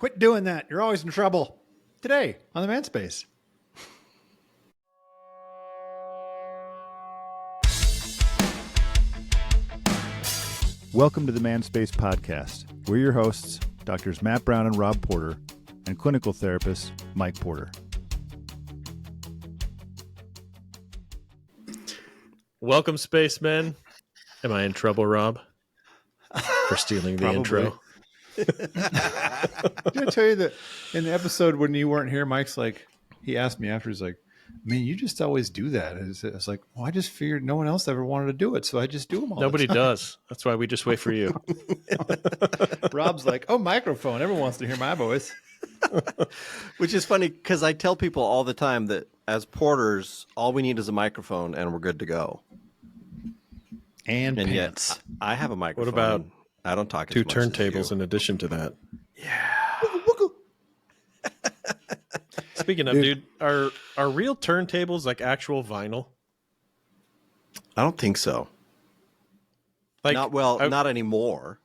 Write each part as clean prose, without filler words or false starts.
Quit doing that. You're always in trouble. Today on the Manspace. Welcome to the Manspace podcast. We're your hosts, Doctors Matt Brown and Rob Porter, and clinical therapist Mike Porter. Welcome, spacemen. Am I in trouble, Rob, for stealing the intro? Did I tell you that in the episode when you weren't here, Mike's like, he asked me after, he's like, man, you just always do that. It's like, well, I just figured no one else ever wanted to do it, so I just do them all. Nobody the time. does. That's why we just wait for you. Rob's like, oh, microphone. Everyone wants to hear my voice. Which is funny because I tell people all the time that as porters, all we need is a microphone and we're good to go. And pants. Yet, I have a microphone. What about I don't talk two as much as turntables you. in addition to that? Yeah. Speaking of, dude, are real turntables like actual vinyl? I don't think so. Like, not anymore.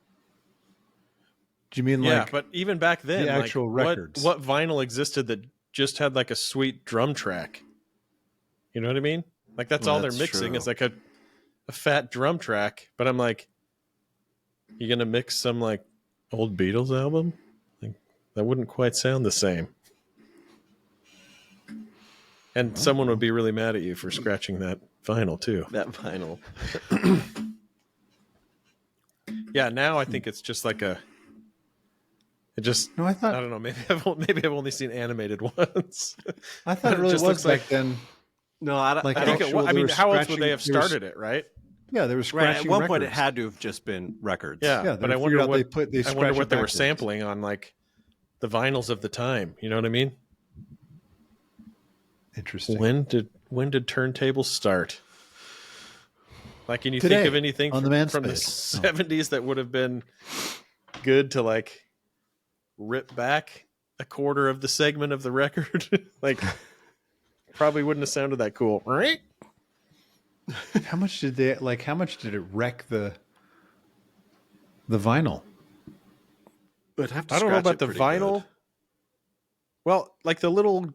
Do you mean yeah, like but even back then, the actual records? What vinyl existed that just had like a sweet drum track? You know what I mean? Like that's all they're mixing is like a fat drum track. But I'm like, you gonna mix some like old Beatles album? Like, that wouldn't quite sound the same. And someone would be really mad at you for scratching that vinyl too. That vinyl. Yeah, now I think it's just like a. It just. No, I thought. I don't know. Maybe I've only seen animated ones. I thought it really just was looks back like then. No, I don't. Like I think. actual, I mean, they were how else would scratching- they have started it? Right. Yeah, they were Right, scratching. at one point, it records. had to have just been records. Yeah, they but I figured wonder out what they I wonder scratched what they were backwards. sampling on, like the vinyls of the time. You know what I mean? Interesting. When did turntables start? Like, can you Today, think of anything on the from the Manspace. 70s that would have been good to like rip back a quarter of the segment of the record? Like, probably wouldn't have sounded that cool, right? How much did they like? How much did it wreck the vinyl? But have to I don't know scratch about it the pretty vinyl. good. Well, like the little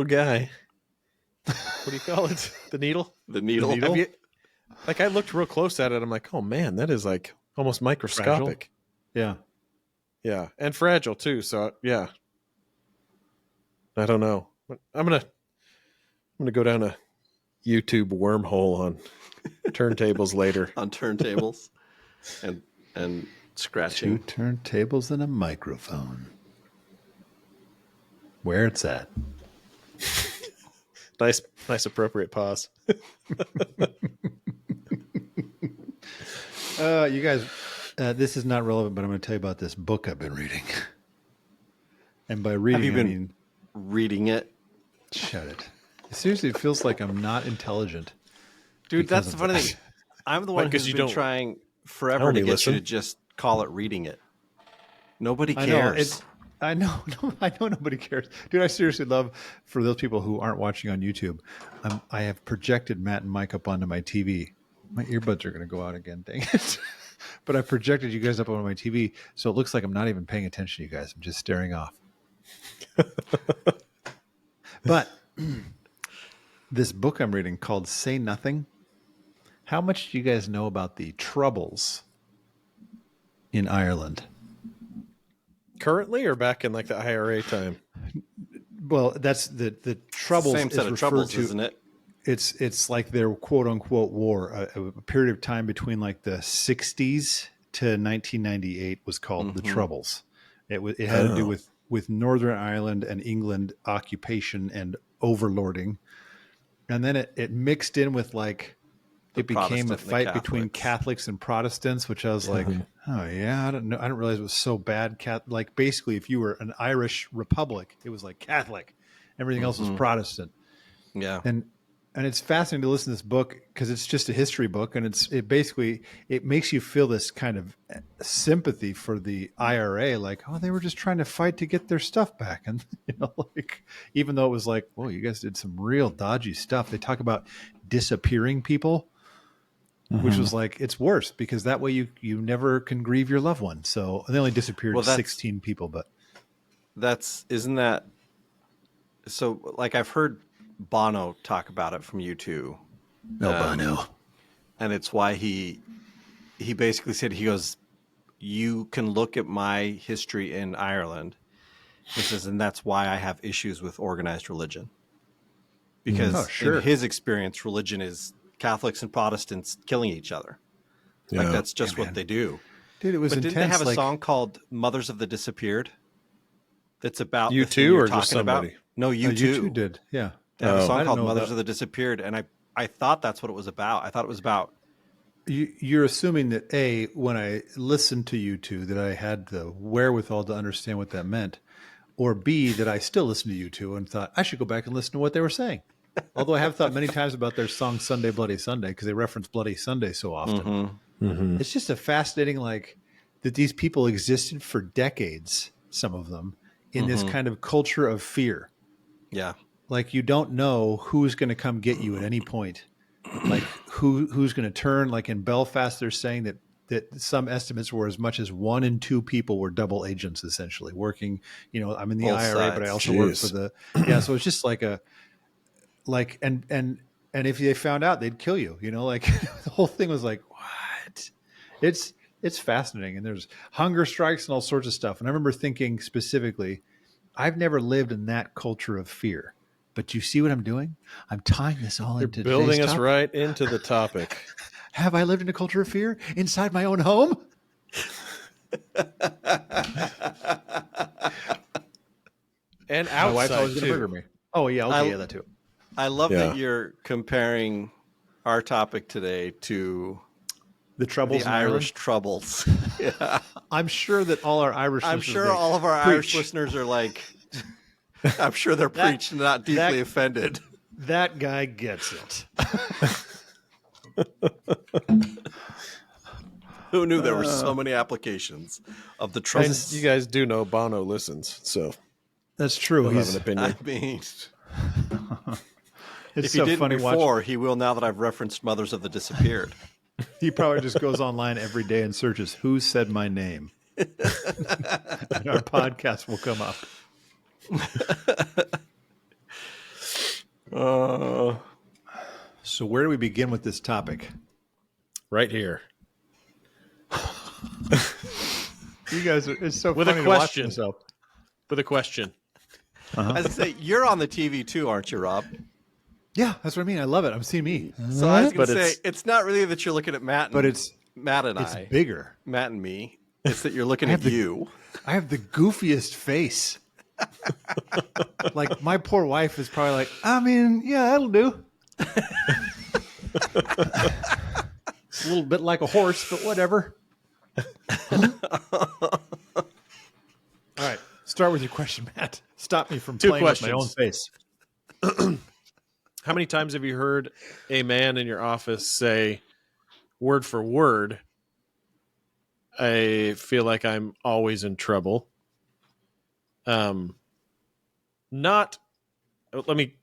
guy. What do you call it? The needle? The needle. needle? Have you, like, I looked real close at it. I'm like, oh man, that is like almost microscopic. Yeah. Yeah, and fragile too. So yeah, I don't know. I'm gonna go down a YouTube wormhole on turntables later. On turntables and scratching. Two turntables and a microphone. Where it's at. Nice appropriate pause. You guys, this is not relevant, but I'm going to tell you about this book I've been reading. And by reading, Have you been I mean, reading it? shut it. Seriously, it feels like I'm not intelligent. Dude, because that's the of funny that. thing. I'm the one Because who's you been don't trying forever only to get listen. you to just call it reading it. Nobody I know. cares. I know nobody cares. Dude, I seriously love, for those people who aren't watching on YouTube, I have projected Matt and Mike up onto my TV. My earbuds are going to go out again, dang it. But I projected you guys up on my TV, so it looks like I'm not even paying attention to you guys. I'm just staring off. But this book I'm reading called Say Nothing. How much do you guys know about the Troubles in Ireland? Currently, or back in like the IRA time? Well, that's the Troubles. Same set is of troubles, referred to, isn't it? It's like their quote unquote war, a period of time between like the 60s to 1998 was called the Troubles. It had to do with Northern Ireland and England occupation and overlording, and then it mixed in with like The it became a Protestant and the fight between Catholics. Catholics and Protestants, which I was like, oh yeah, I don't know, I didn't realize it was so bad. Like basically, if you were an Irish republic, it was like Catholic, everything else was Protestant. Yeah. And it's fascinating to listen to this book because it's just a history book, and it basically makes you feel this kind of sympathy for the IRA, like, oh, they were just trying to fight to get their stuff back, and like, even though it was like, whoa, you guys did some real dodgy stuff. They talk about disappearing people, which was like, it's worse because that way you never can grieve your loved one. So they only disappeared 16 people, but isn't that so? Like I've heard Bono talk about it from U2. No, Bono. And it's why he basically said, he goes, you can look at my history in Ireland. He says, and that's why I have issues with organized religion. Because in his experience, religion is Catholics and Protestants killing each other. Yeah. Like that's just what they do. Dude, it was intense. Didn't they have a song called Mothers of the Disappeared? That's about U2 or just somebody? About? No, U2. U2 did, yeah. They have a song called Mothers of the Disappeared, and I thought that's what it was about. I thought it was about... You're assuming that, A, when I listened to U2, that I had the wherewithal to understand what that meant, or B, that I still listened to U2 and thought, I should go back and listen to what they were saying. Although I have thought many times about their song Sunday, Bloody Sunday, because they reference Bloody Sunday so often. Mm-hmm. Mm-hmm. It's just a fascinating, like, that these people existed for decades, some of them, in this kind of culture of fear. Yeah. Like, you don't know who's going to come get you at any point. Like, who's going to turn. Like in Belfast, they're saying that some estimates were as much as 1 in 2 people were double agents, essentially working. You know, I'm in the Both IRA, sides. but I also work for the. Yeah, so it's just like and if they found out, they'd kill you. You know, like the whole thing was like, what? It's fascinating, and there's hunger strikes and all sorts of stuff. And I remember thinking specifically, I've never lived in that culture of fear. But you see what I'm doing? I'm tying this all into building us right into the topic. Have I lived in a culture of fear inside my own home? And my wife's outside always going to too. trigger me. Oh yeah, okay, yeah, that too. I love that you're comparing our topic today to the troubles, the Irish troubles. Yeah. I'm sure that all our Irish. I'm sure all of our Irish listeners are like. I'm sure they're preached and not deeply offended. That guy gets it. Who knew there were so many applications of the troubles? You guys do know Bono listens, so that's true. He'll have an opinion. I mean, it's if so he didn't funny before, he will now that I've referenced Mothers of the Disappeared. He probably just goes online every day and searches who said my name. And our podcast will come up. So where do we begin with this topic? Right here. You guys are, it's so with funny a to watch question. yourself. With a question. I say you're on the TV too, aren't you, Rob? Yeah, that's what I mean. I love it. I'm seeing me. So I was going to say it's not really that you're looking at Matt, but it's Matt and it's I. bigger. Matt and me. It's that you're looking at you. I have the goofiest face. Like my poor wife is probably like, I mean, yeah, that'll do. It's a little bit like a horse, but whatever. All right, start with your question, Matt. Stop me from playing with my own face. How many times have you heard a man in your office say, word for word, I feel like I'm always in trouble? Not, let me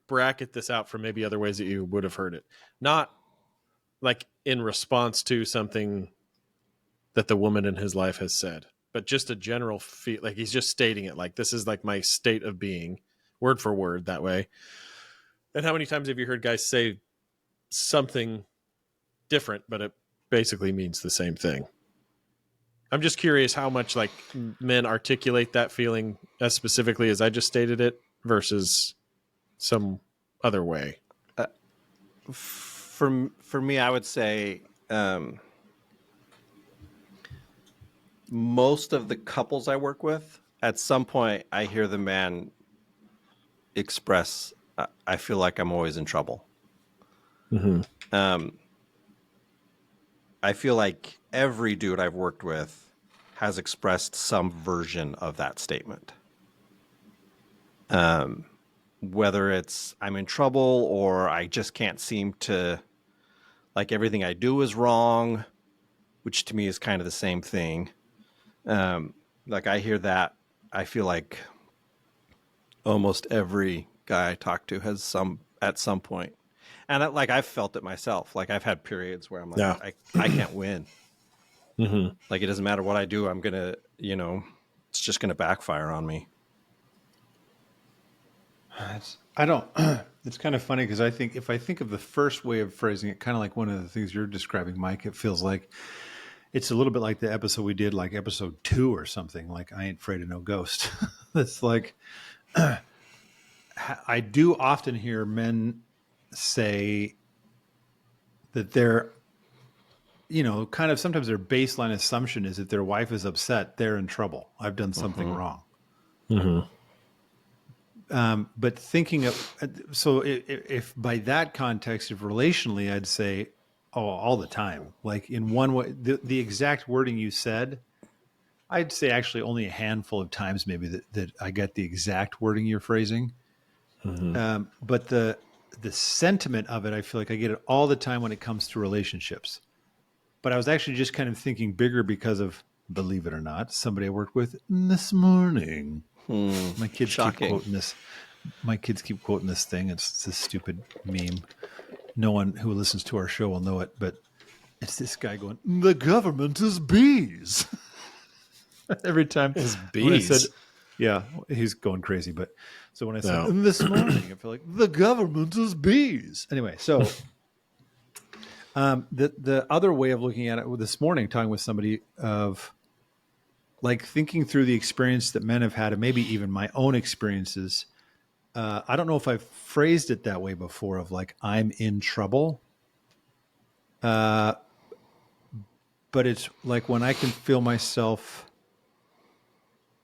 bracket this out from maybe other ways that you would have heard it. Not like in response to something that the woman in his life has said, but just a general feel, like he's just stating it, like this is like my state of being, word for word, that way. And how many times have you heard guys say something different, but it basically means the same thing? I'm just curious how much like men articulate that feeling as specifically as I just stated it versus some other way. For me, I would say most of the couples I work with, at some point, I hear the man express, I feel like I'm always in trouble. Mm-hmm. I feel like every dude I've worked with has expressed some version of that statement. Whether it's I'm in trouble or I just can't seem to, like everything I do is wrong, which to me is kind of the same thing. Like I hear that, I feel like almost every guy I talk to has at some point. And I've felt it myself. Like I've had periods where I'm like, I can't win. Mm-hmm. Like it doesn't matter what I do. I'm going to, it's just going to backfire on me. I don't. It's kind of funny because I think if I think of the first way of phrasing it, kind of like one of the things you're describing, Mike, it feels like it's a little bit like the episode we did, like episode 2 or something. Like I ain't afraid of no ghost. It's like I do often hear men say that they're, kind of sometimes their baseline assumption is that their wife is upset, they're in trouble. I've done something wrong. But thinking of, so if by that context, if relationally, I'd say, all the time. Like in one way, the exact wording you said, I'd say actually only a handful of times maybe that I get the exact wording you're phrasing. But the sentiment of it, I feel like I get it all the time when it comes to relationships. But I was actually just kind of thinking bigger because of, believe it or not, somebody I worked with this morning. My kids keep quoting this. My kids keep quoting this thing. It's this stupid meme. No one who listens to our show will know it, but it's this guy going, "The government is bees." Every time. Is when I bees? said, yeah, he's going crazy. But so when I said this morning, I feel like the government is bees. Anyway, so the other way of looking at it this morning, talking with somebody of like thinking through the experience that men have had, and maybe even my own experiences. I don't know if I've phrased it that way before of like, I'm in trouble. But it's like when I can feel myself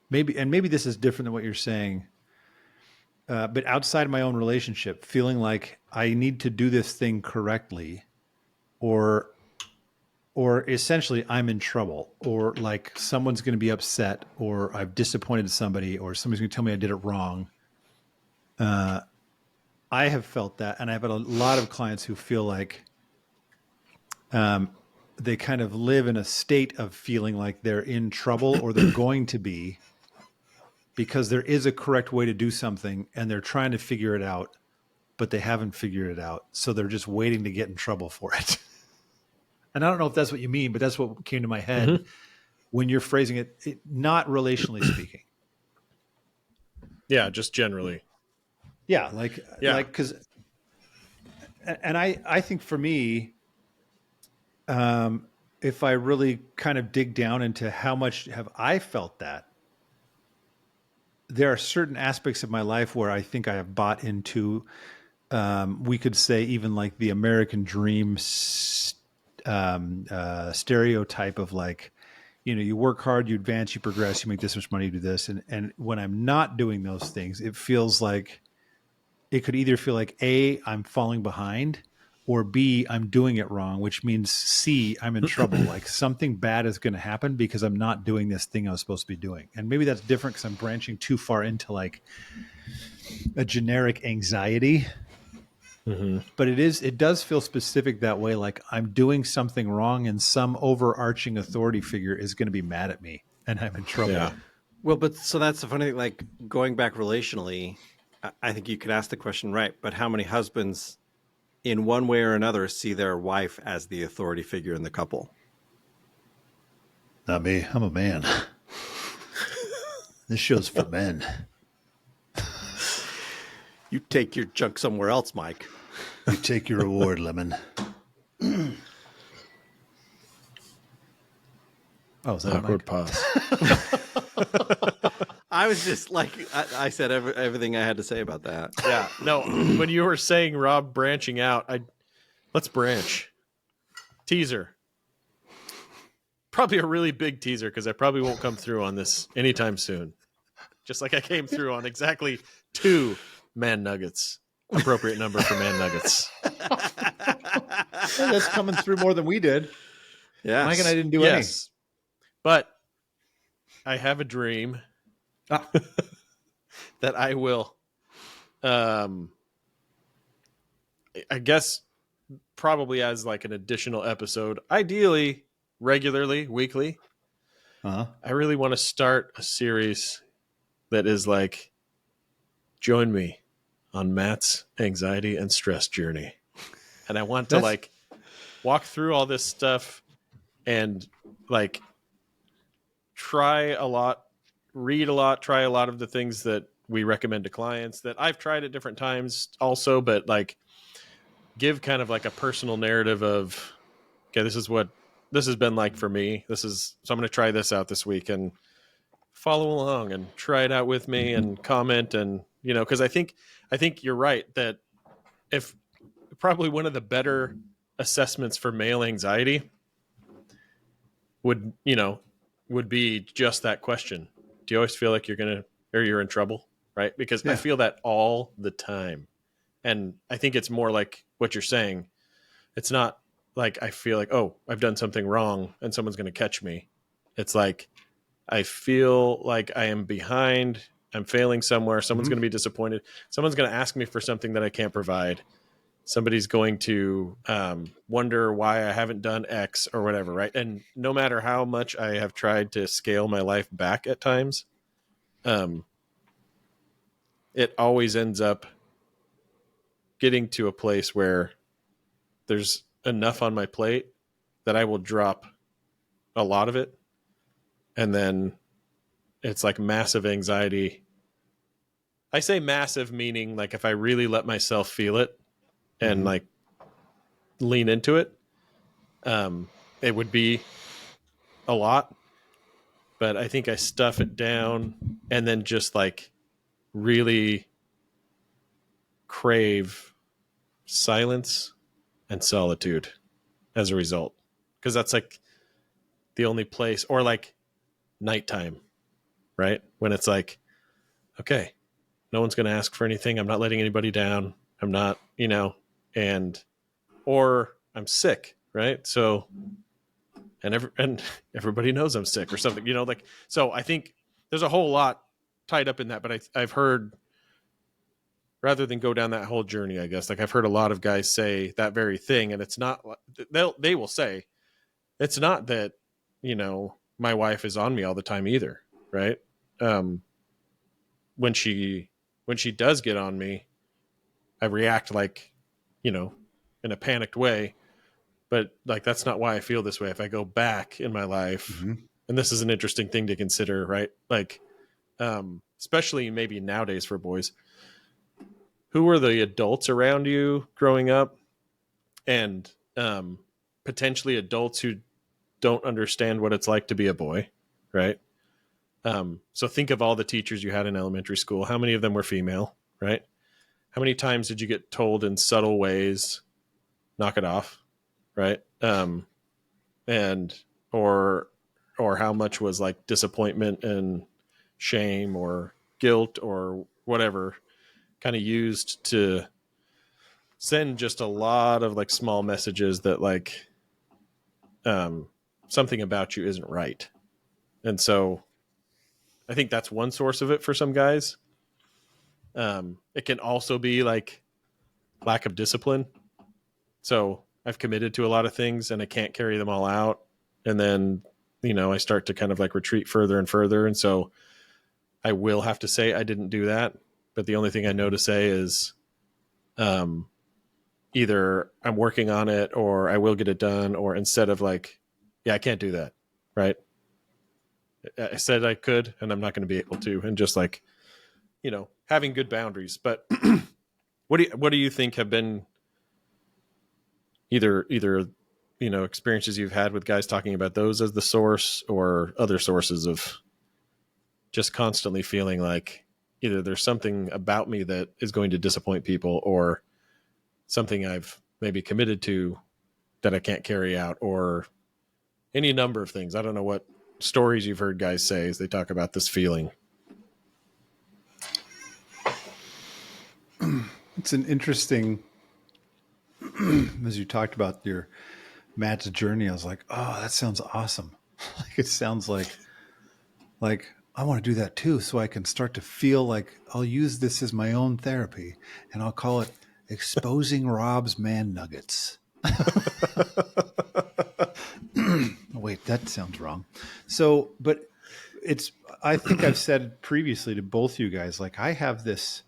maybe this is different than what you're saying. But outside my own relationship, feeling like I need to do this thing correctly or essentially I'm in trouble, or like someone's going to be upset, or I've disappointed somebody, or somebody's going to tell me I did it wrong. I have felt that, and I've had a lot of clients who feel like they kind of live in a state of feeling like they're in trouble or they're going to be, because there is a correct way to do something and they're trying to figure it out, but they haven't figured it out. So they're just waiting to get in trouble for it. And I don't know if that's what you mean, but that's what came to my head when you're phrasing it, not relationally speaking. Yeah, just generally. Yeah, like, because, and I think for me, if I really kind of dig down into how much have I felt that, there are certain aspects of my life where I think I have bought into, we could say even like the American dream stereotype of like, you work hard, you advance, you progress, you make this much money, you do this. And when I'm not doing those things, it feels like it could either feel like A, I'm falling behind, or B, I'm doing it wrong, which means C, I'm in trouble. Like something bad is going to happen because I'm not doing this thing I was supposed to be doing. And maybe that's different because I'm branching too far into like a generic anxiety. But it does feel specific that way. Like I'm doing something wrong and some overarching authority figure is going to be mad at me and I'm in trouble. Yeah. Well, but so that's the funny thing, like going back relationally, I think you could ask the question, right, but how many husbands in one way or another see their wife as the authority figure in the couple? Not me. I'm a man. This show's for men. You take your junk somewhere else, Mike. You take your reward, Lemon. Oh, is that awkward pause? I was just like, I said everything I had to say about that. Yeah. No, when you were saying Rob branching out, let's branch. Teaser. Probably a really big teaser because I probably won't come through on this anytime soon. Just like I came through on exactly 2 man nuggets. Appropriate number for man nuggets. Well, that's coming through more than we did. Yeah, Mike and I didn't do any. But I have a dream that I will, I guess, probably as like an additional episode, ideally regularly, weekly. I really want to start a series that is like, join me on Matt's anxiety and stress journey. And I want to like walk through all this stuff and like try a lot read a lot, try a lot of the things that we recommend to clients that I've tried at different times also, but like give kind of like a personal narrative of, okay, this is what this has been like for me. So I'm going to try this out this week and follow along and try it out with me and comment. And, cause I think you're right that if probably one of the better assessments for male anxiety would be just that question. Do you always feel like you're in trouble? Right. Because I feel that all the time. And I think it's more like what you're saying. It's not like I feel like, oh, I've done something wrong and someone's going to catch me. It's like I feel like I am behind. I'm failing somewhere. Someone's going to be disappointed. Someone's going to ask me for something that I can't provide. Somebody's going to wonder why I haven't done X or whatever, right? And no matter how much I have tried to scale my life back at times, it always ends up getting to a place where there's enough on my plate that I will drop a lot of it. And then it's like massive anxiety. I say massive meaning like if I really let myself feel it and like lean into it, it would be a lot. But I think I stuff it down and then just like really crave silence and solitude as a result. Because that's like the only place, or like nighttime, right? When it's like, okay, no one's going to ask for anything. I'm not letting anybody down. I'm not, or I'm sick, right? So, and everybody knows I'm sick or something, so I think there's a whole lot tied up in that, but I've heard, rather than go down that whole journey, I guess, like I've heard a lot of guys say that very thing, and it's not, they will say, it's not that, my wife is on me all the time either, right? When she does get on me, I react like, in a panicked way, but like, that's not why I feel this way. If I go back in my life, and this is an interesting thing to consider, right? Like, especially maybe nowadays for boys, who were the adults around you growing up, and potentially adults who don't understand what it's like to be a boy, right? So think of all the teachers you had in elementary school. How many of them were female, right? How many times did you get told in subtle ways, knock it off, right? And or how much was like disappointment and shame or guilt or whatever kind of used to send just a lot of like small messages that like something about you isn't right. And so I think that's one source of it for some guys. It can also be like lack of discipline. So I've committed to a lot of things and I can't carry them all out. And then, I start to kind of like retreat further and further. And so I will have to say I didn't do that. But the only thing I know to say is either I'm working on it or I will get it done, or instead of like, yeah, I can't do that. Right. I said I could, and I'm not going to be able to. And just like, having good boundaries. But what do you think have been either experiences you've had with guys talking about those as the source, or other sources of just constantly feeling like either there's something about me that is going to disappoint people, or something I've maybe committed to that I can't carry out, or any number of things. I don't know what stories you've heard guys say as they talk about this feeling. It's an interesting, as you talked about your Matt's journey, I was like, oh, that sounds awesome. Like, it sounds like I want to do that too. So I can start to feel like I'll use this as my own therapy, and I'll call it Exposing Rob's Man Nuggets. Wait, that sounds wrong. So, but I think I've said previously to both you guys, like, I have this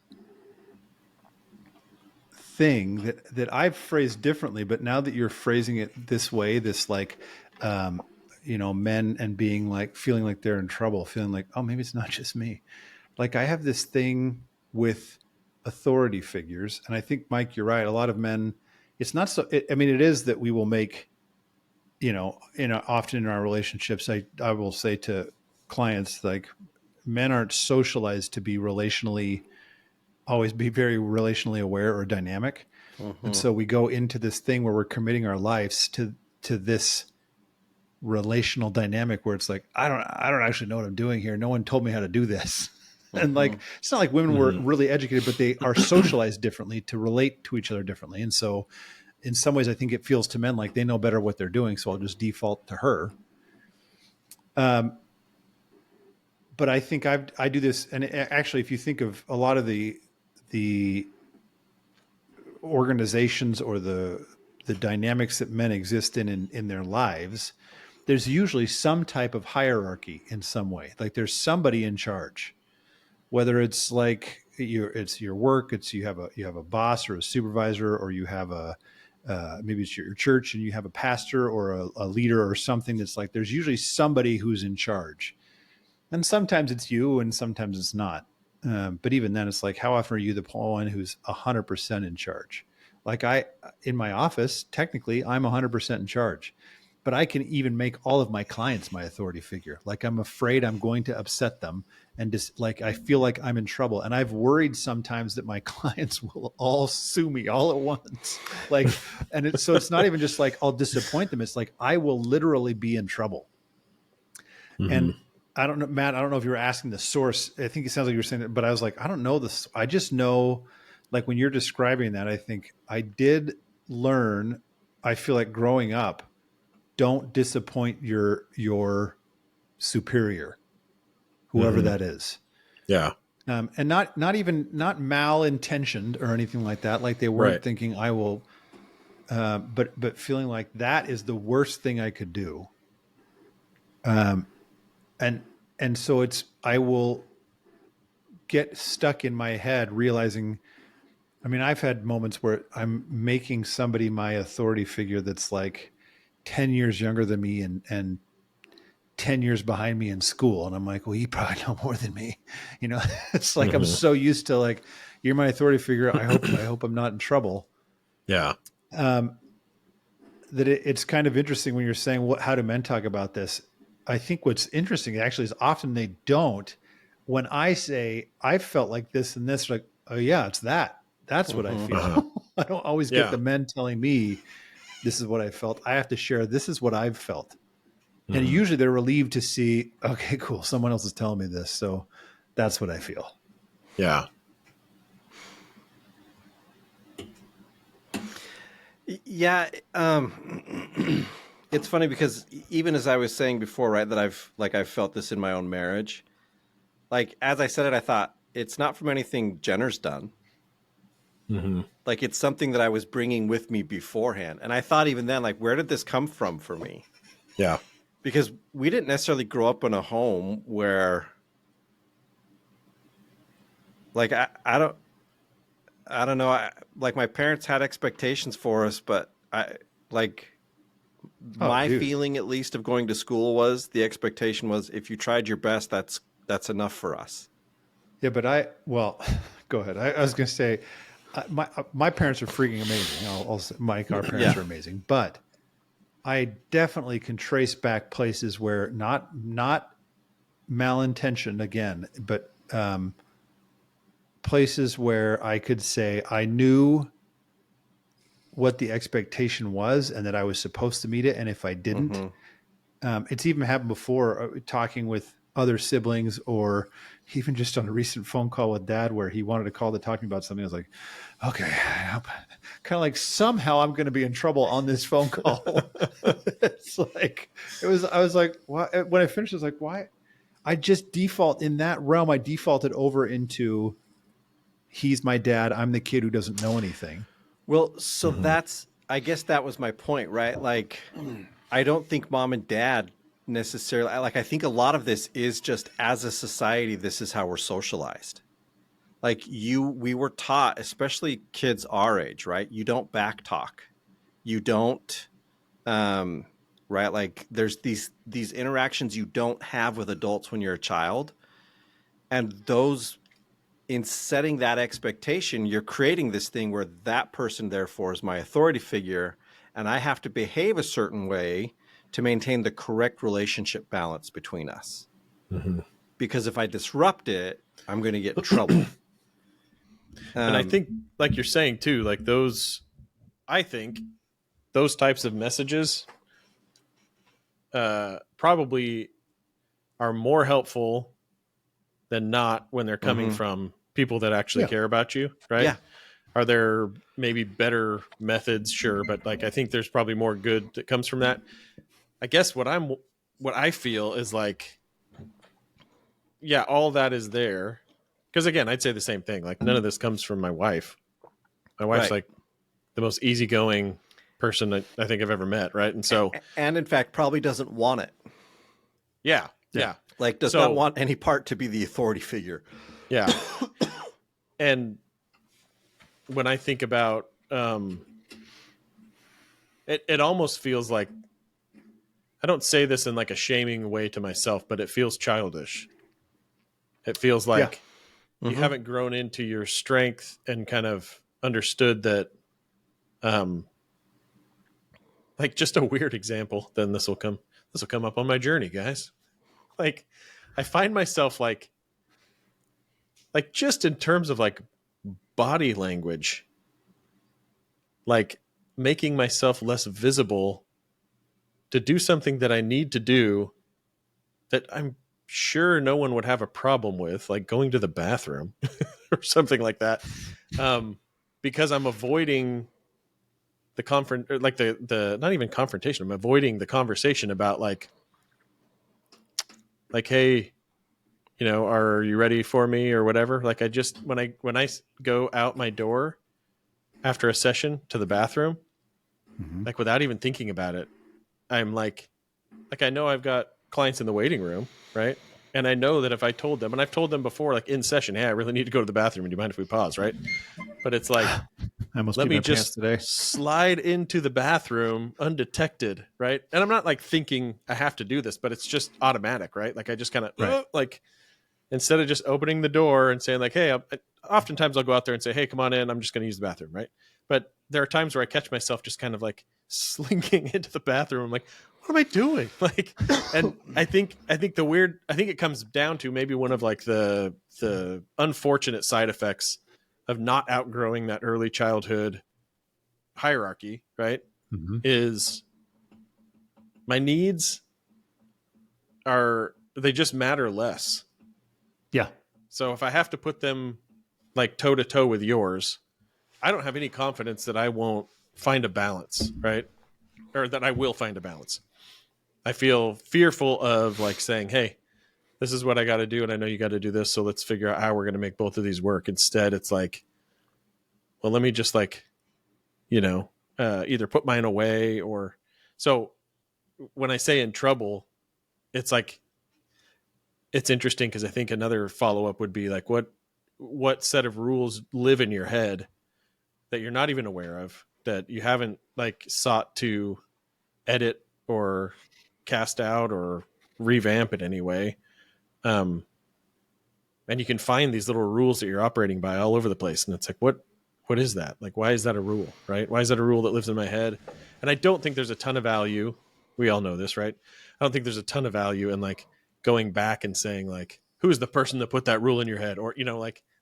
thing that I've phrased differently, but now that you're phrasing it this way, this like, men and being like, feeling like they're in trouble, feeling like, oh, maybe it's not just me. Like I have this thing with authority figures. And I think, Mike, you're right. A lot of men, it's not so, it is that we will make, often in our relationships, I will say to clients, like, men aren't socialized to be always be very relationally aware or dynamic. And so we go into this thing where we're committing our lives to this relational dynamic where it's like, I don't actually know what I'm doing here. No one told me how to do this. And like, it's not like women were really educated, but they are socialized differently to relate to each other differently. And so in some ways, I think it feels to men like they know better what they're doing. So I'll just default to her. But I think I do this. And actually, if you think of a lot of the organizations or the dynamics that men exist in their lives, there's usually some type of hierarchy in some way. Like there's somebody in charge, whether it's like it's your work, it's you have a boss or a supervisor, or you have maybe it's your church and you have a pastor or a leader or something. That's like there's usually somebody who's in charge, and sometimes it's you and sometimes it's not. But even then, it's like, how often are you the one who's 100% in charge? Like in my office, technically, I'm 100% in charge, but I can even make all of my clients my authority figure. Like I'm afraid I'm going to upset them, and just like I feel like I'm in trouble. And I've worried sometimes that my clients will all sue me all at once. Like, so it's not even just like I'll disappoint them. It's like I will literally be in trouble. Mm-hmm. And I don't know, Matt, I don't know if you were asking the source. I think it sounds like you were saying that, but I was like, I don't know this. I just know, like when you're describing that, I think I did learn, I feel like growing up, don't disappoint your superior, whoever that is. Yeah. And not malintentioned or anything like that. Like they weren't thinking I will, but feeling like that is the worst thing I could do. And so I will get stuck in my head realizing, I mean, I've had moments where I'm making somebody my authority figure that's like 10 years younger than me and 10 years behind me in school. And I'm like, well, you probably know more than me. It's like, I'm so used to like, you're my authority figure. I hope I'm not in trouble. Yeah. That it's kind of interesting when you're saying how do men talk about this? I think what's interesting actually is often they don't. When I say I felt like this and this, like, oh yeah, it's that. That's what I feel. I don't always get the men telling me this is what I felt. I have to share, this is what I've felt. And usually they're relieved to see, okay, cool, someone else is telling me this. So that's what I feel. Yeah. Yeah. It's funny because even as I was saying before, right, that I've felt this in my own marriage. Like, as I said it, I thought it's not from anything Jenner's done. Mm-hmm. Like, it's something that I was bringing with me beforehand. And I thought even then, like, where did this come from for me? Yeah. Because we didn't necessarily grow up in a home where, like, I don't know. Like, my parents had expectations for us, but my feeling, at least, of going to school was the expectation was if you tried your best, that's enough for us. Yeah, but go ahead. I was going to say, my parents are freaking amazing. I'll say, Mike, our parents are amazing, but I definitely can trace back places where not malintentioned again, but places where I could say I knew what the expectation was and that I was supposed to meet it. And if I didn't, it's even happened before talking with other siblings or even just on a recent phone call with Dad where he wanted to call to talk to me about something. I was like, okay, kind of like somehow I'm going to be in trouble on this phone call. I was like, why? When I finished, I was like, why? I just default in that realm. I defaulted over into he's my dad. I'm the kid who doesn't know anything. Well, so I guess that was my point, right? Like, I don't think mom and dad necessarily, I think a lot of this is just as a society, this is how we're socialized. Like we were taught, especially kids our age, right? You don't backtalk. You don't, right? Like there's these interactions you don't have with adults when you're a child, and those, in setting that expectation, you're creating this thing where that person therefore is my authority figure, and I have to behave a certain way to maintain the correct relationship balance between us. Mm-hmm. Because if I disrupt it, I'm going to get in trouble. And I think, like you're saying too, like I think those types of messages probably are more helpful than not when they're coming from people that actually care about you, right? Yeah. Are there maybe better methods? Sure, but like I think there's probably more good that comes from that. I guess what I feel is like, yeah, all that is there. Because again, I'd say the same thing. Like none of this comes from my wife. My wife's Right. like the most easygoing person I think I've ever met, right? And so, And in fact, probably doesn't want it. yeah. Like does not want any part to be the authority figure. Yeah. And when I think about it almost feels like, I don't say this in like a shaming way to myself, but it feels childish. It feels like you haven't grown into your strength and kind of understood that. Like just a weird example, then this will come up on my journey, guys. Like I find myself like just in terms of like body language, like making myself less visible to do something that I need to do that I'm sure no one would have a problem with, like going to the bathroom or something like that. Because I'm avoiding the like the not even confrontation. I'm avoiding the conversation about like, hey, are you ready for me or whatever? Like I just, when I go out my door after a session to the bathroom, like without even thinking about it, I'm like I know I've got clients in the waiting room, right? And I know that if I told them, and I've told them before, like in session, hey, I really need to go to the bathroom. Do you mind if we pause, right? But it's like, I almost let peed me my pants just today. slide into the bathroom undetected, right? And I'm not like thinking I have to do this, but it's just automatic, right? Like I just kind of like, instead of just opening the door and saying like, hey, oftentimes I'll go out there and say, hey, come on in. I'm just going to use the bathroom, right? But there are times where I catch myself just kind of like slinking into the bathroom. I'm like, what am I doing? Like, and I think it comes down to maybe one of like the unfortunate side effects of not outgrowing that early childhood hierarchy, right? Is my needs they just matter less. Yeah. So if I have to put them like toe to toe with yours, I don't have any confidence that I won't find a balance, right? Or that I will find a balance. I feel fearful of like saying, hey, this is what I got to do. And I know you got to do this. So let's figure out how we're going to make both of these work. Instead, it's like, well, let me just like, either put mine away or. So when I say in trouble, it's like, it's interesting because I think another follow-up would be like, what set of rules live in your head that you're not even aware of, that you haven't like sought to edit or cast out or revamp in any way. And you can find these little rules that you're operating by all over the place. And it's like, what is that? Like, why is that a rule, right? Why is that a rule that lives in my head? And I don't think there's a ton of value. We all know this, right? I don't think there's a ton of value in like going back and saying like, who's the person that put that rule in your head? Or,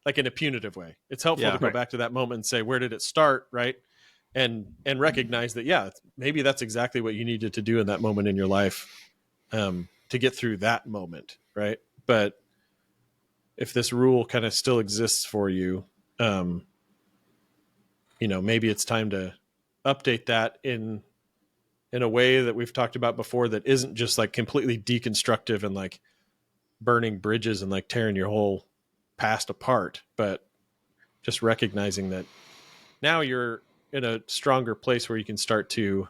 like in a punitive way. It's helpful to go back to that moment and say, where did it start? Right. And recognize that, yeah, maybe that's exactly what you needed to do in that moment in your life, to get through that moment. Right. But if this rule kind of still exists for you, maybe it's time to update that in a way that we've talked about before, that isn't just like completely deconstructive and like burning bridges and like tearing your whole past apart, but just recognizing that now you're in a stronger place where you can start to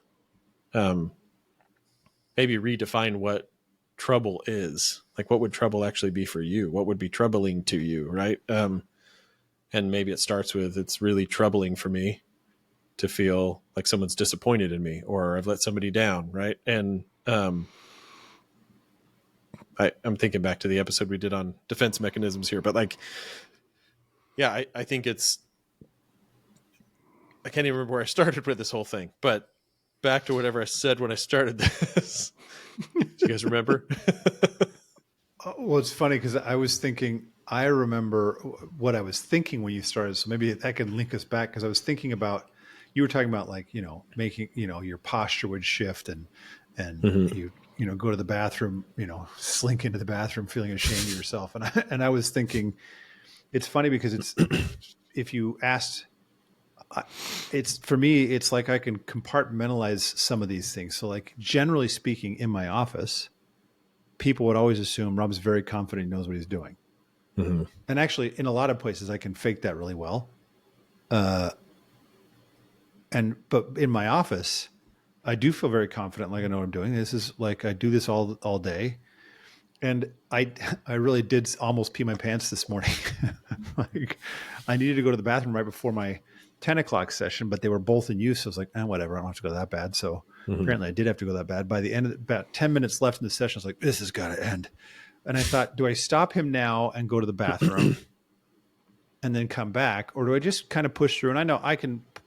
maybe redefine what trouble is. Like, what would trouble actually be for you? What would be troubling to you, right? And maybe it starts with, it's really troubling for me to feel like someone's disappointed in me or I've let somebody down. Right. And, I'm thinking back to the episode we did on defense mechanisms here, but like, yeah, I think I can't even remember where I started with this whole thing, but back to whatever I said when I started this. Do you guys remember? Well, it's funny because I remember what I was thinking when you started. So maybe that can link us back, because I was thinking about, you were talking about like, making, your posture would shift and you go to the bathroom, slink into the bathroom feeling ashamed of yourself. And I was thinking, it's funny because if you asked, for me, it's like I can compartmentalize some of these things. So like generally speaking, in my office, people would always assume Rob's very confident, he knows what he's doing. Mm-hmm. And actually, in a lot of places, I can fake that really well. But in my office, I do feel very confident, like I know what I'm doing. This is like I do this all day, and I really did almost pee my pants this morning. Like I needed to go to the bathroom right before my 10 o'clock session, but they were both in use. So I was like, whatever, I don't have to go that bad. So apparently I did have to go that bad. By the end of about 10 minutes left in the session, I was like, this has got to end. And I thought, do I stop him now and go to the bathroom and then come back? Or do I just kind of push through? And I know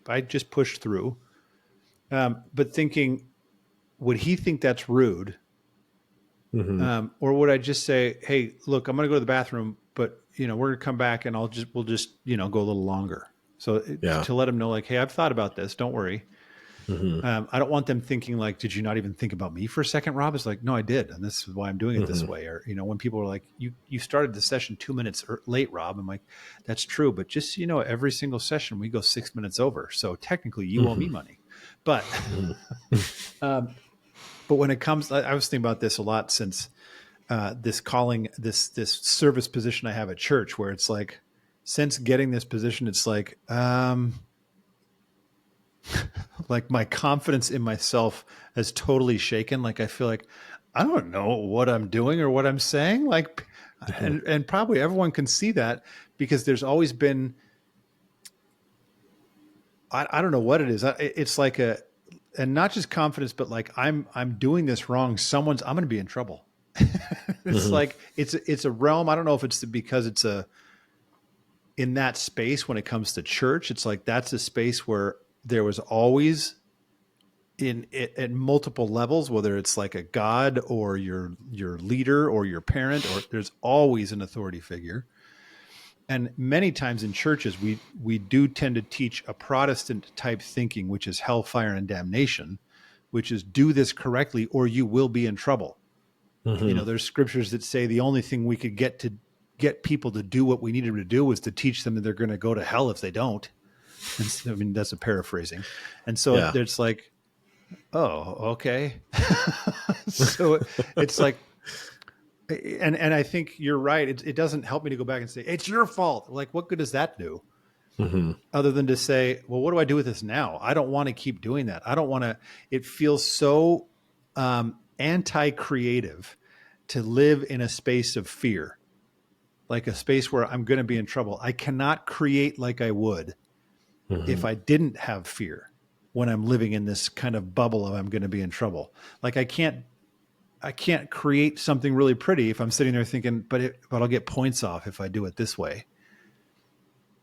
I just push through. But thinking, would he think that's rude? Mm-hmm. Or would I just say, hey, look, I'm going to go to the bathroom, but we're going to come back and we'll just, go a little longer. So to let them know, like, hey, I've thought about this. Don't worry. Mm-hmm. I don't want them thinking like, did you not even think about me for a second, Rob? It's like, no, I did. And this is why I'm doing it this way. Or, when people are like, you started the session 2 minutes late, Rob. I'm like, that's true. But just so you know, every single session we go 6 minutes over. So technically you owe me money. But, but when it comes, I was thinking about this a lot since this service position I have at church, where it's like, since getting this position, it's like, like my confidence in myself has totally shaken. Like I feel like I don't know what I'm doing or what I'm saying. Like, and probably everyone can see that, because there's always been, I don't know what it is. It's like and not just confidence, but like I'm doing this wrong. I'm going to be in trouble. It's like, it's a realm. I don't know if it's because it's in that space when it comes to church, it's like, that's a space where there was always at multiple levels, whether it's like a God or your leader or your parent, or there's always an authority figure. And many times in churches, we do tend to teach a Protestant type thinking, which is hellfire and damnation, which is do this correctly or you will be in trouble. Mm-hmm. There's scriptures that say the only thing we could get people to do what we needed them to do was to teach them that they're going to go to hell if they don't. And, that's a paraphrasing. And so there's like, oh, okay. So it's like, and I think you're right. It doesn't help me to go back and say, it's your fault. Like, what good does that do? Mm-hmm. Other than to say, well, what do I do with this now? I don't want to keep doing that. I don't want to, it feels so anti-creative to live in a space of fear, like a space where I'm going to be in trouble. I cannot create like I would if I didn't have fear when I'm living in this kind of bubble of I'm going to be in trouble. Like I can't create something really pretty if I'm sitting there thinking, but I'll get points off if I do it this way.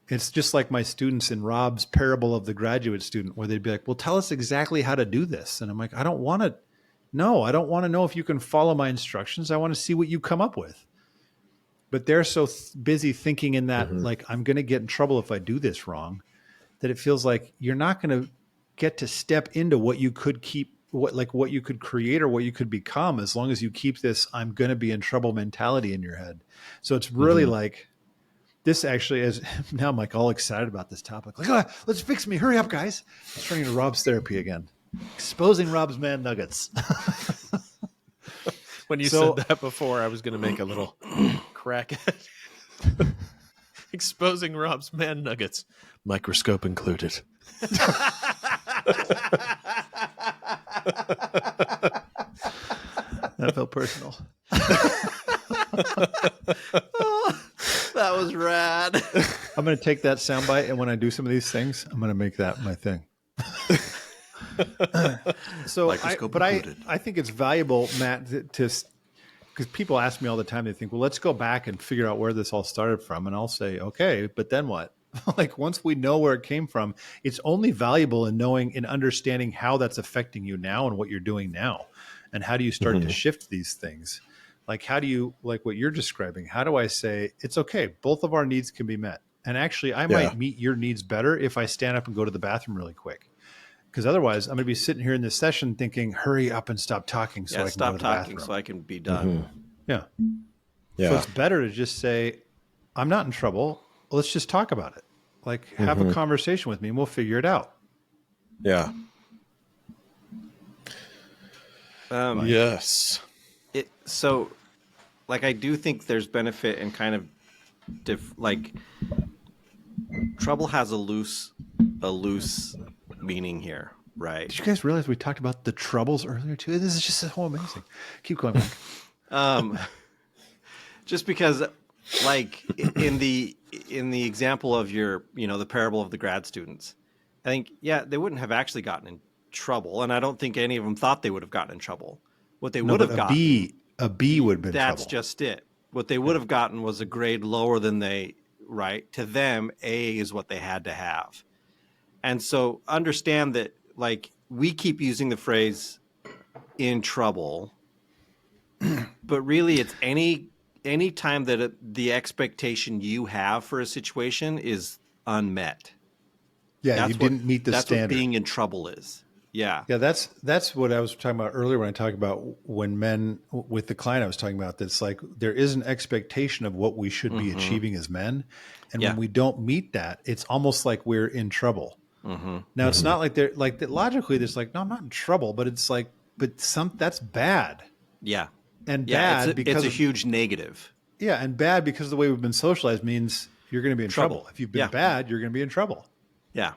It's just like my students in Rob's parable of the graduate student, where they'd be like, well, tell us exactly how to do this. And I'm like, I don't want to know if you can follow my instructions. I want to see what you come up with. But they're so busy thinking in that, like, I'm going to get in trouble if I do this wrong, that it feels like you're not going to get to step into what you could what you could create or what you could become, as long as you keep this I'm going to be in trouble mentality in your head. So it's really like, this actually is, now I'm like all excited about this topic. Like, let's fix me. Hurry up, guys. It's turning into Rob's therapy again. Exposing Rob's man nuggets. When you said that before, I was going to make a little crack at it. Exposing Rob's man nuggets. Microscope included. That felt personal. That was rad. I'm going to take that soundbite, and when I do some of these things, I'm going to make that my thing. So, Microscope but included. I think it's valuable, Matt, to because people ask me all the time. They think, well, let's go back and figure out where this all started from, and I'll say, okay, but then what? Like once we know where it came from, it's only valuable in knowing and understanding how that's affecting you now and what you're doing now, and how do you start to shift these things. Like how do you, like what you're describing, how do I say it's okay, both of our needs can be met, and actually I Yeah. might meet your needs better if I stand up and go to the bathroom really quick, because otherwise I'm going to be sitting here in this session thinking, hurry up and stop talking so I can go Stop to the talking bathroom. so I can be done. Yeah. Yeah. So it's better to just say, I'm not in trouble. Let's just talk about it. Like have a conversation with me and we'll figure it out. Yeah. Yes. So like I do think there's benefit in kind of like trouble has a loose meaning here, right? Did you guys realize we talked about the troubles earlier too? This is just so amazing. Keep going, Mike. Just because like in the example of your, the parable of the grad students, I think, they wouldn't have actually gotten in trouble. And I don't think any of them thought they would have gotten in trouble. What they would have gotten, a B would have been that's trouble. just it. What they would have gotten was a grade lower than right? To them, A is what they had to have. And so understand that, like, we keep using the phrase in trouble, but really it's any time that the expectation you have for a situation is unmet. Yeah, you didn't meet the that's standard. That's what being in trouble is. Yeah. Yeah, that's what I was talking about earlier when I talked about when men, with the client I was talking about, that's like there is an expectation of what we should be achieving as men. And when we don't meet that, it's almost like we're in trouble. Now, it's not like they're like that logically, there's like, no, I'm not in trouble, but it's like, but that's bad. Yeah. And bad because it's a huge negative. Yeah, and bad because of the way we've been socialized means you're going to be in trouble. If you've been bad, you're going to be in trouble. Yeah.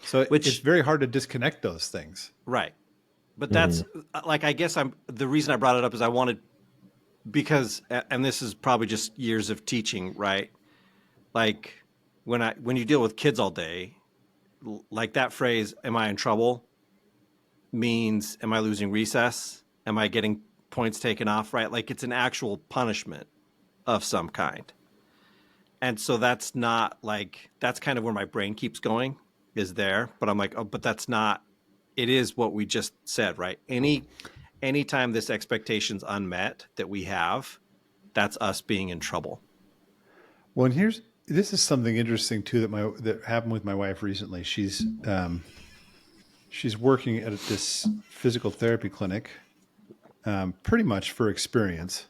So it's very hard to disconnect those things. Right. But that's like, I guess the reason I brought it up is I wanted, because, and this is probably just years of teaching, right? Like when you deal with kids all day, like that phrase, am I in trouble, means, am I losing recess? Am I getting points taken off, right? Like it's an actual punishment of some kind. And so that's not like, that's kind of where my brain keeps going, is there. But I'm like, oh, but that's not, it is what we just said, right? Anytime this expectation's unmet that we have, that's us being in trouble. Well, and this is something interesting too that happened with my wife recently. She's working at this physical therapy clinic, pretty much for experience,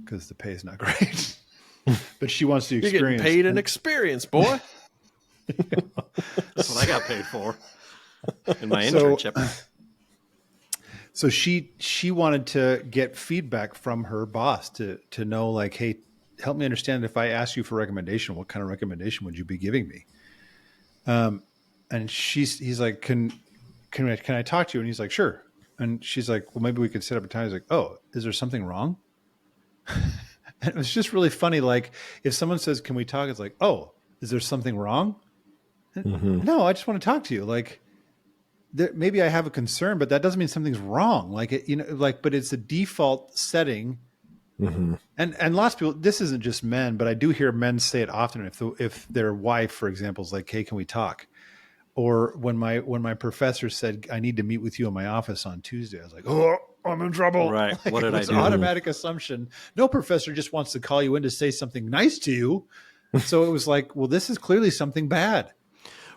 because the pay is not great. But she wants to experience. You're getting paid in experience, boy. That's what I got paid for in my internship. So she wanted to get feedback from her boss to know, like, hey, help me understand, if I ask you for a recommendation, what kind of recommendation would you be giving me? And he's like, can I talk to you? And he's like, sure. And she's like, well, maybe we could set up a time. He's like, oh, is there something wrong? And it was just really funny. Like if someone says, can we talk? It's like, oh, is there something wrong? No, I just want to talk to you. Like maybe I have a concern, but that doesn't mean something's wrong. Like, but it's a default setting. And lots of people, this isn't just men, but I do hear men say it often. If their wife, for example, is like, hey, can we talk? Or when my professor said, I need to meet with you in my office on Tuesday, I was like, oh, I'm in trouble. Right. Like, what did I do? It's an automatic assumption. No professor just wants to call you in to say something nice to you. So it was like, well, this is clearly something bad.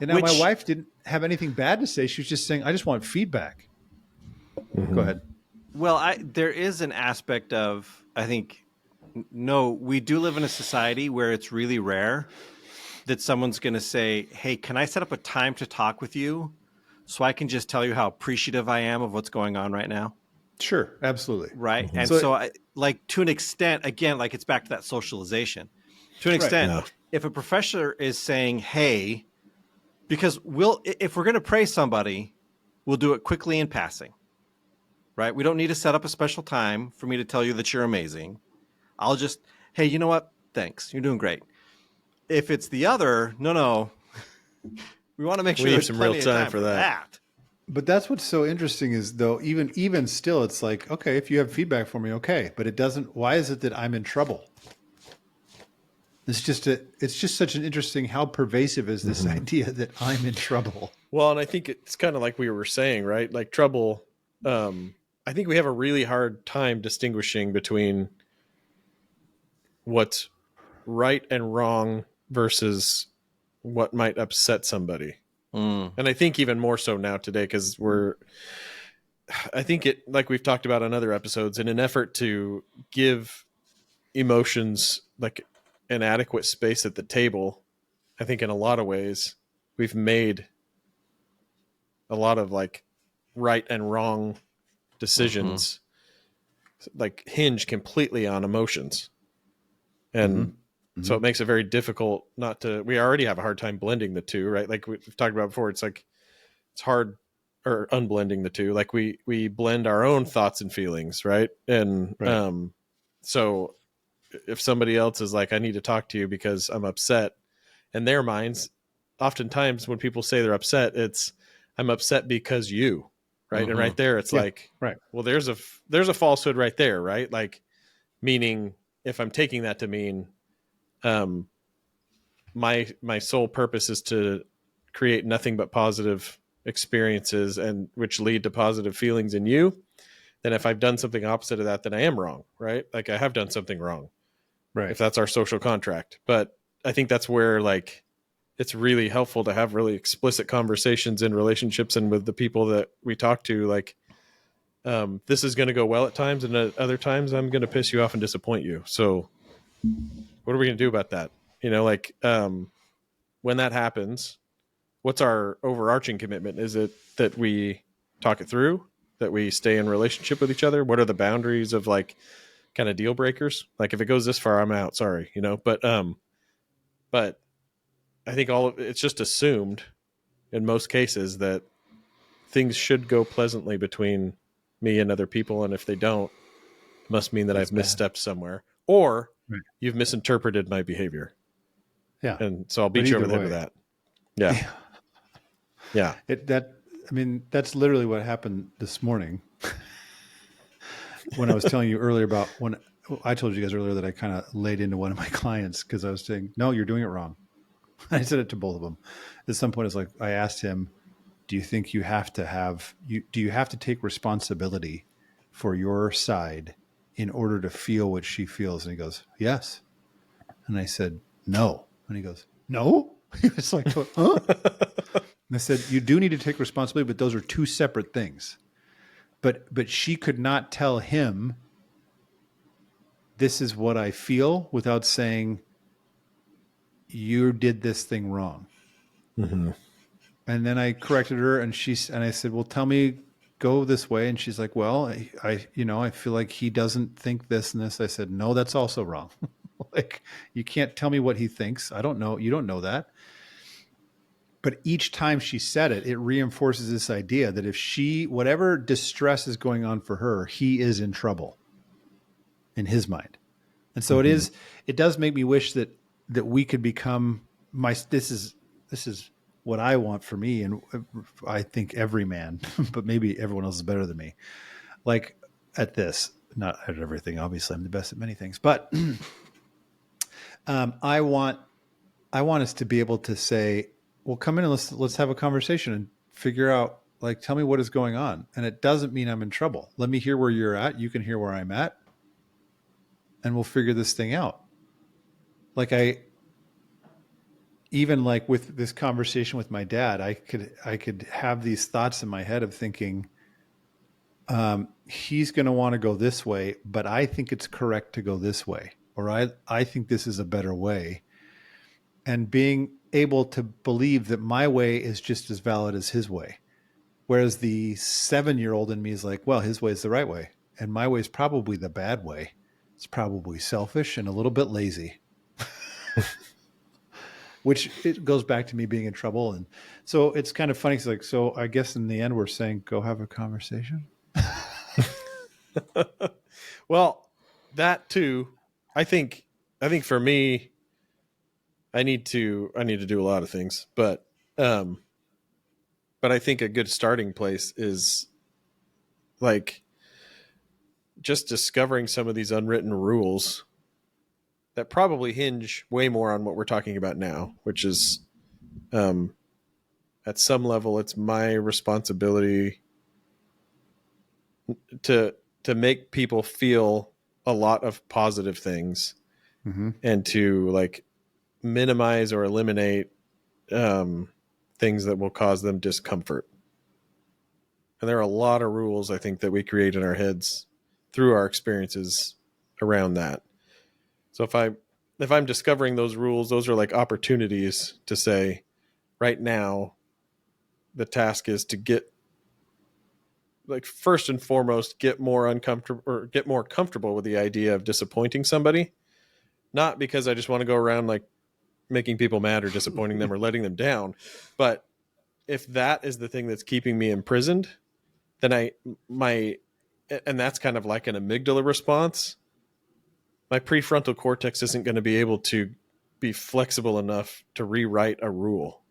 And now my wife didn't have anything bad to say. She was just saying, I just want feedback. Go ahead. Well, there is an aspect of, I think, no, we do live in a society where it's really rare that someone's going to say, hey, can I set up a time to talk with you so I can just tell you how appreciative I am of what's going on right now? Sure, absolutely. Right. And so like to an extent, again, like it's back to that socialization. To an extent, if a professor is saying, hey, because if we're going to praise somebody, we'll do it quickly in passing. Right? We don't need to set up a special time for me to tell you that you're amazing. I'll just, hey, you know what? Thanks. You're doing great. If it's the other, no, We want to make sure Leave there's some real plenty of time for that. But that's what's so interesting is though, even still, it's like, okay, if you have feedback for me, okay, but it doesn't. Why is it that I'm in trouble? It's just such an interesting. How pervasive is this idea that I'm in trouble? Well, and I think it's kind of like we were saying, right? Like trouble. I think we have a really hard time distinguishing between what's right and wrong versus what might upset somebody. And I think even more so now today, because I think it, like we've talked about on other episodes, in an effort to give emotions like an adequate space at the table, I think in a lot of ways we've made a lot of like right and wrong decisions like hinge completely on emotions. And so it makes it very difficult not to, we already have a hard time blending the two, right? Like we've talked about before, it's like, it's hard or unblending the two. Like we blend our own thoughts and feelings. Right. And, so if somebody else is like, I need to talk to you because I'm upset, in their minds, oftentimes when people say they're upset, it's, I'm upset because you, right. And right there, it's like, well, there's a falsehood right there. Right. Like, meaning if I'm taking that to mean, my sole purpose is to create nothing but positive experiences and which lead to positive feelings in you, then if I've done something opposite of that, then I am wrong, right? Like I have done something wrong, Right. if that's our social contract. But I think that's where like it's really helpful to have really explicit conversations in relationships and with the people that we talk to. Like, this is going to go well at times, and at other times I'm going to piss you off and disappoint you. So what are we going to do about that? You know, like, when that happens, what's our overarching commitment? Is it that we talk it through, that we stay in relationship with each other? What are the boundaries of like kind of deal breakers? Like if it goes this far, I'm out, sorry, you know, but I think all of it's just assumed in most cases that things should go pleasantly between me and other people. And if they don't, it must mean that I've misstepped somewhere, or you've misinterpreted my behavior. Yeah. And so I'll beat you over the head with that. Yeah. Yeah. That's literally what happened this morning. When I was telling you earlier about when I told you guys earlier that I kind of laid into one of my clients because I was saying, no, you're doing it wrong. I said it to both of them. At some point, it's like, I asked him, do you think you have to take responsibility for your side in order to feel what she feels? And he goes, yes. And I said, no. And he goes, no. He was like, huh? And I said, you do need to take responsibility, but those are two separate things. But she could not tell him, this is what I feel, without saying, you did this thing wrong. Mm-hmm. And then I corrected her, and I said, well, tell me, go this way. And she's like, well, I feel like he doesn't think this and this. I said, no, that's also wrong. Like, you can't tell me what he thinks. I don't know. You don't know that. But each time she said it, it reinforces this idea that if whatever distress is going on for her, he is in trouble in his mind. And so it does make me wish that we could become this is what I want for me. And I think every man, but maybe everyone else is better than me. Like at this, not at everything, obviously I'm the best at many things, but I want us to be able to say, well, come in and let's have a conversation and figure out, like, tell me what is going on. And it doesn't mean I'm in trouble. Let me hear where you're at. You can hear where I'm at, and we'll figure this thing out. Like even like with this conversation with my dad, I could have these thoughts in my head of thinking, he's going to want to go this way, but I think it's correct to go this way, or I think this is a better way. And being able to believe that my way is just as valid as his way. Whereas the 7-year-old in me is like, well, his way is the right way, and my way is probably the bad way. It's probably selfish and a little bit lazy. Which it goes back to me being in trouble. And so it's kind of funny. It's like, so I guess in the end we're saying, go have a conversation. Well, that too, I think for me, I need to do a lot of things, but, but I think a good starting place is like just discovering some of these unwritten rules that probably hinge way more on what we're talking about now, which is at some level it's my responsibility to make people feel a lot of positive things and to like minimize or eliminate things that will cause them discomfort. And there are a lot of rules I think that we create in our heads through our experiences around that. So if I'm discovering those rules, those are like opportunities to say, right now, the task is to get, like, first and foremost, get more uncomfortable or get more comfortable with the idea of disappointing somebody. Not because I just want to go around like making people mad or disappointing them or letting them down, but if that is the thing that's keeping me imprisoned, then and that's kind of like an amygdala response. My prefrontal cortex isn't going to be able to be flexible enough to rewrite a rule.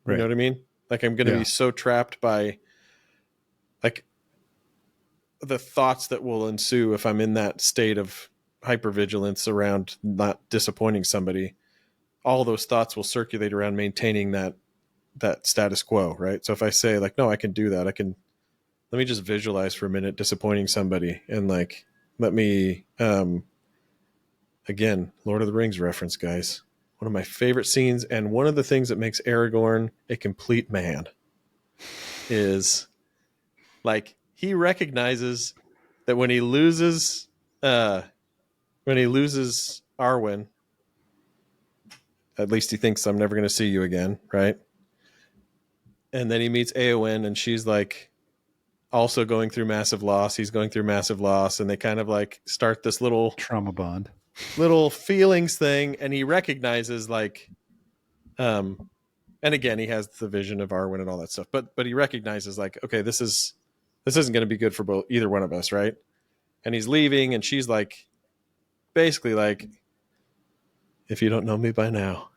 You know what I mean? Like I'm going to be so trapped by like the thoughts that will ensue if I'm in that state of hypervigilance around not disappointing somebody. All those thoughts will circulate around maintaining that status quo, right? So if I say like, no, I can do that. Let me just visualize for a minute disappointing somebody and like, let me, again, Lord of the Rings reference, guys. One of my favorite scenes, and one of the things that makes Aragorn a complete man is like he recognizes that when he loses Arwen, at least he thinks I'm never going to see you again, right? And then he meets Eowyn, and she's like also going through massive loss. He's going through massive loss, and they kind of like start this little trauma bond, little feelings thing, and he recognizes like and again he has the vision of Arwen and all that stuff, but he recognizes like, okay, this isn't going to be good for either one of us, right? And he's leaving, and she's like basically like, if you don't know me by now,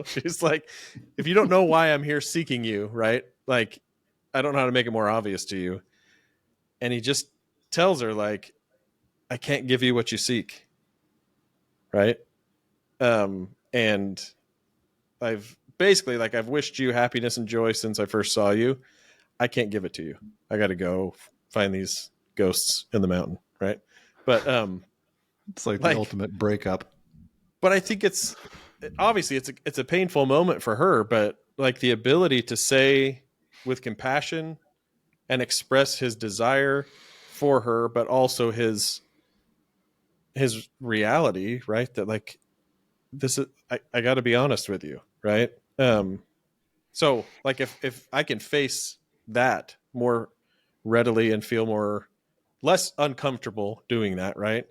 she's like, if you don't know why I'm here seeking you, right? Like, I don't know how to make it more obvious to you. And he just tells her like, I can't give you what you seek. Right. And I've basically like, I've wished you happiness and joy since I first saw you. I can't give it to you. I got to go find these ghosts in the mountain. Right. But, it's like the ultimate breakup. But I think it's obviously it's a painful moment for her, but like the ability to say with compassion and express his desire for her, but also his reality, right? That like, this is, I got to be honest with you. Right. So like if I can face that more readily and feel less uncomfortable doing that, right,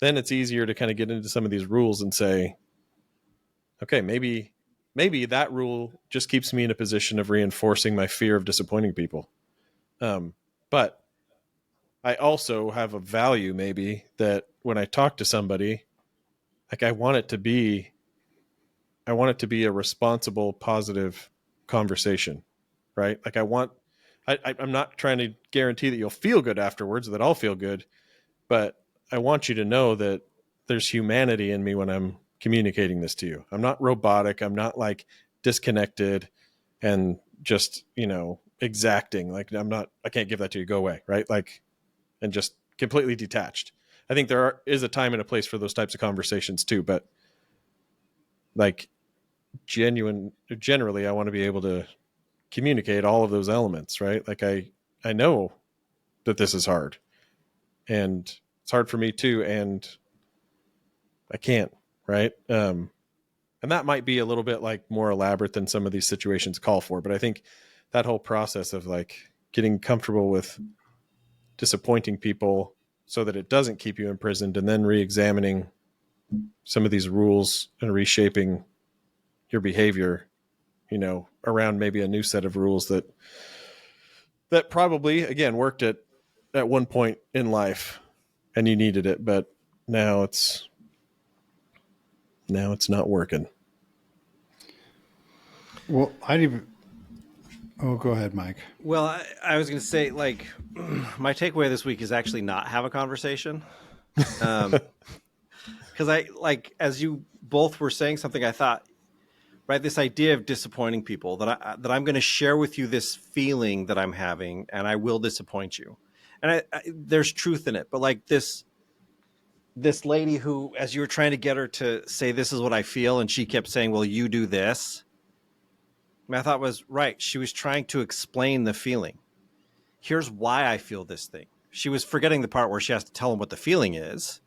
then it's easier to kind of get into some of these rules and say, okay, maybe that rule just keeps me in a position of reinforcing my fear of disappointing people. But I also have a value maybe that when I talk to somebody, like I want it to be a responsible, positive conversation, right? Like I'm not trying to guarantee that you'll feel good afterwards, that I'll feel good, but I want you to know that there's humanity in me when I'm communicating this to you. I'm not robotic. I'm not like disconnected and just, exacting. Like I can't give that to you. Go away. Right. Like, and just completely detached. I think there is a time and a place for those types of conversations too, but like generally I want to be able to communicate all of those elements, right? Like I know that this is hard and it's hard for me too. And I can't, right? And that might be a little bit like more elaborate than some of these situations call for, but I think that whole process of like getting comfortable with disappointing people so that it doesn't keep you imprisoned, and then re-examining some of these rules and reshaping your behavior, around maybe a new set of rules that probably again worked at one point in life and you needed it, but now it's not working. Well, Oh, go ahead, Mike. Well, I was going to say, like, my takeaway this week is actually not have a conversation. Because I, like, as you both were saying something, I thought, right, this idea of disappointing people, that I'm going to share with you this feeling that I'm having, and I will disappoint you. And there's truth in it. But like this lady who, as you were trying to get her to say, this is what I feel, and she kept saying, well, you do this. My thought was, right, she was trying to explain the feeling. Here's why I feel this thing. She was forgetting the part where she has to tell him what the feeling is,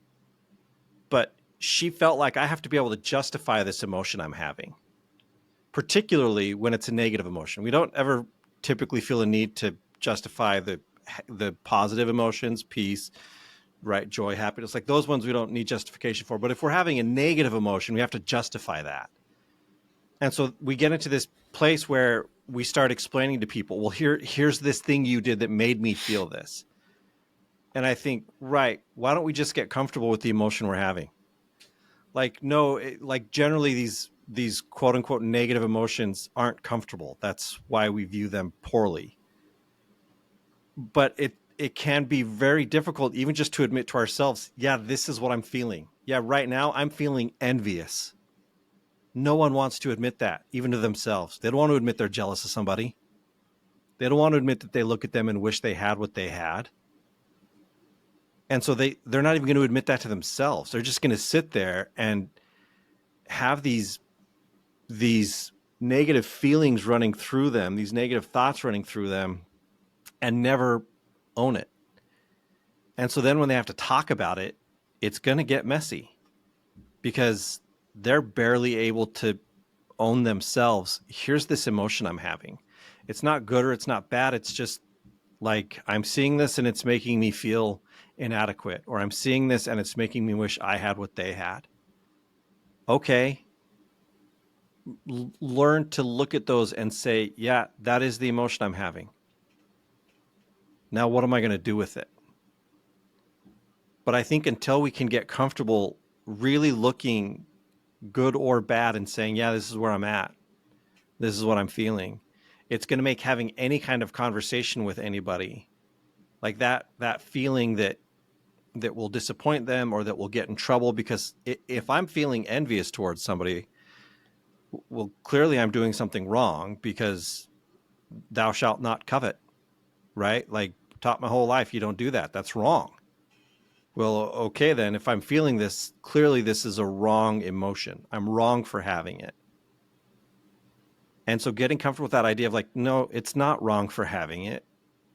but she felt like I have to be able to justify this emotion I'm having, particularly when it's a negative emotion. We don't ever typically feel a need to justify the positive emotions, peace, right, joy, happiness. Like those ones we don't need justification for. But if we're having a negative emotion, we have to justify that. And so we get into this place where we start explaining to people, well, here's this thing you did that made me feel this. And I think, right, why don't we just get comfortable with the emotion we're having? Like, no, like generally these quote unquote negative emotions aren't comfortable. That's why we view them poorly. But it can be very difficult even just to admit to ourselves, yeah, this is what I'm feeling. Yeah, right now I'm feeling envious. No one wants to admit that, even to themselves. They don't want to admit they're jealous of somebody. They don't want to admit that they look at them and wish they had what they had. And so they're not even going to admit that to themselves. They're just going to sit there and have these negative feelings running through them, these negative thoughts running through them, and never own it. And so then when they have to talk about it, it's going to get messy because they're barely able to own themselves. Here's this emotion I'm having. It's not good or it's not bad. It's just like I'm seeing this and it's making me feel inadequate, or I'm seeing this and it's making me wish I had what they had. Okay. Learn to look at those and say, yeah, that is the emotion I'm having. Now, what am I going to do with it? But I think until we can get comfortable really looking good or bad and saying, yeah, this is where I'm at, this is what I'm feeling, it's going to make having any kind of conversation with anybody like that feeling that will disappoint them or that will get in trouble. Because if I'm feeling envious towards somebody, well, clearly I'm doing something wrong, because thou shalt not covet, right? Like, taught my whole life, you don't do that. That's wrong. Well, okay, then if I'm feeling this, clearly this is a wrong emotion. I'm wrong for having it. And so getting comfortable with that idea of like, no, it's not wrong for having it.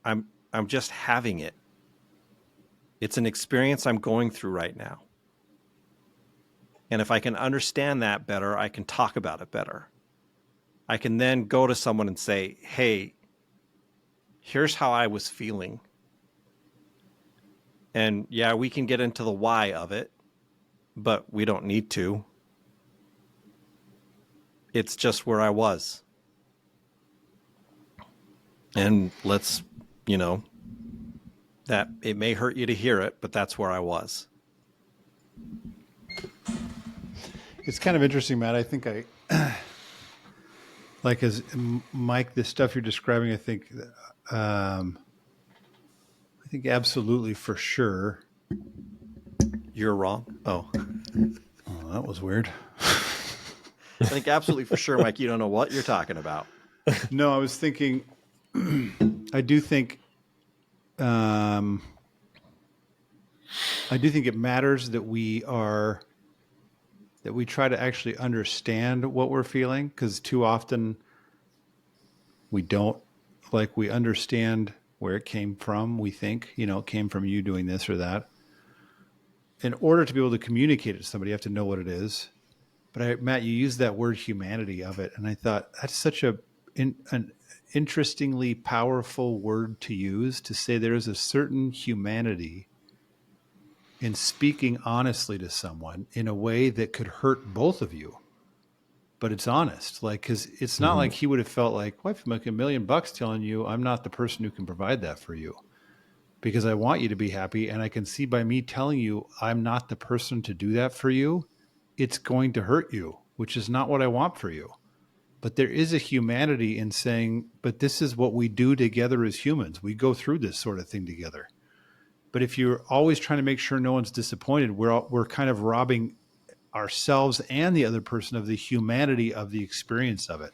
I'm just having it. It's an experience I'm going through right now. And if I can understand that better, I can talk about it better. I can then go to someone and say, hey, here's how I was feeling. And yeah, we can get into the why of it, but we don't need to. It's just where I was. And let's, that it may hurt you to hear it, but that's where I was. It's kind of interesting, Matt. I think like as Mike, the stuff you're describing, I think absolutely for sure. You're wrong. Oh, that was weird. I think absolutely for sure, Mike, you don't know what you're talking about. No, I was thinking, I do think it matters that we try to actually understand what we're feeling, because too often we don't. Like, we understand where it came from. We think, it came from you doing this or that. In order to be able to communicate it to somebody, you have to know what it is. But Matt, you used that word humanity of it, and I thought that's such an interestingly powerful word to use, to say there is a certain humanity in speaking honestly to someone in a way that could hurt both of you. But it's honest, like, because it's not like he would have felt like, well, I make $1 million telling you I'm not the person who can provide that for you, because I want you to be happy. And I can see by me telling you I'm not the person to do that for you, it's going to hurt you, which is not what I want for you. But there is a humanity in saying, but this is what we do together as humans. We go through this sort of thing together. But if you're always trying to make sure no one's disappointed, we're kind of robbing ourselves and the other person of the humanity of the experience of it.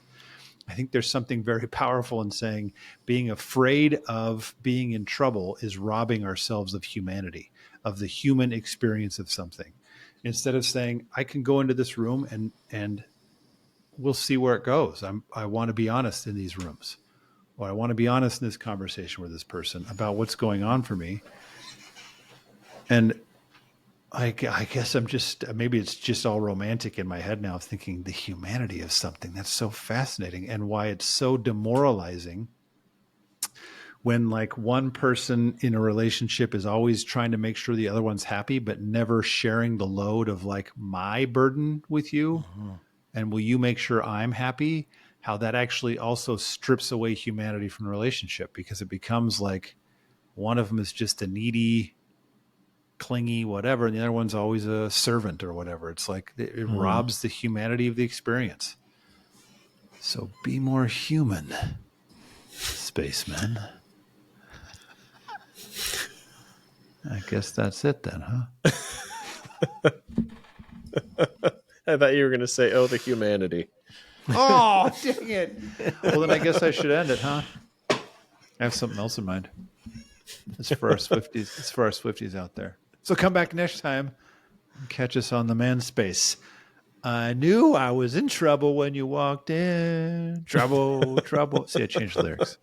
I think there's something very powerful in saying being afraid of being in trouble is robbing ourselves of humanity, of the human experience of something. Instead of saying, I can go into this room and we'll see where it goes. I want to be honest in these rooms, or I want to be honest in this conversation with this person about what's going on for me. And I guess I'm just, maybe it's just all romantic in my head now, thinking the humanity of something. That's so fascinating, and why it's so demoralizing when like one person in a relationship is always trying to make sure the other one's happy, but never sharing the load of like my burden with you. Mm-hmm. And will you make sure I'm happy? How that actually also strips away humanity from the relationship, because it becomes like one of them is just a needy, clingy, whatever, and the other one's always a servant or whatever. It's like it robs the humanity of the experience. So be more human, spacemen. I guess that's it then, huh? I thought you were going to say, "Oh, the humanity." Oh, dang it! Well, then I guess I should end it, huh? I have something else in mind. It's for our Swifties. It's for our Swifties out there. So come back next time and catch us on the Manspace. I knew I was in trouble when you walked in. Trouble, trouble. See, I changed the lyrics.